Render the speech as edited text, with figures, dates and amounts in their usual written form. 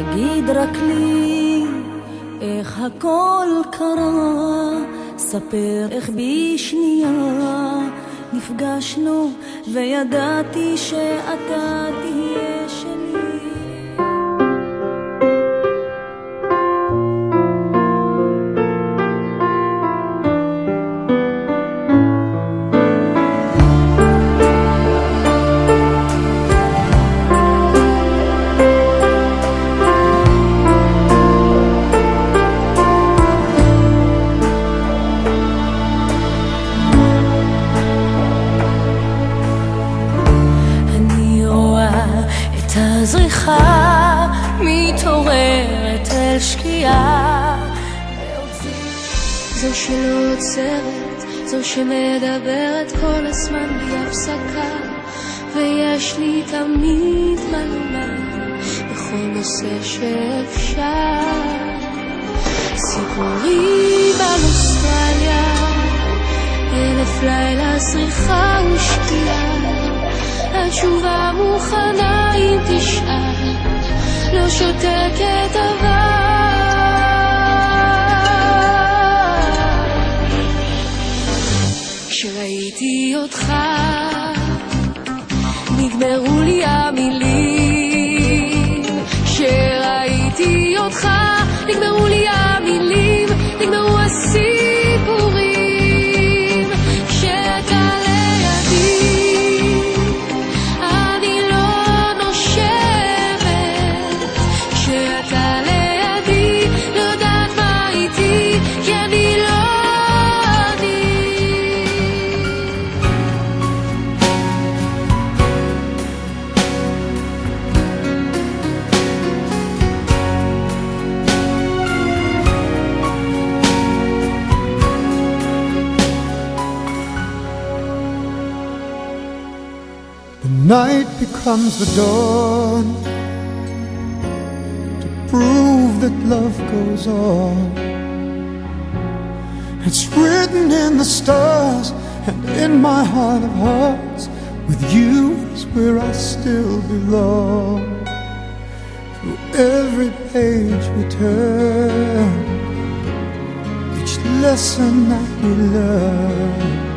תגיד רק לי איך הכל קרה, ספר איך בשנייה נפגשנו וידעתי שאתה תהיה שלי. הזריחה מתעוררת אל שקיעה, זו שלא עוצרת, זו שמדברת כל הזמן בלי הפסקה, ויש לי תמיד מה לומר בכל נושא שאפשר. סיפורים על אוסטרליה, 1000 לילה זריחה ושקיעה, התשובה מוכנה אם תשאל, לא שותקת אבל. כשראיתי אותך נגמרו לי המילים, כשראיתי אותך נגמרו לי המילים, נגמרו הסיפורים. כשאתה לידי night becomes the dawn to prove that love goes on. It's written in the stars and in my heart of hearts, with you is where I still belong. Through every page we turn, each lesson that we learn,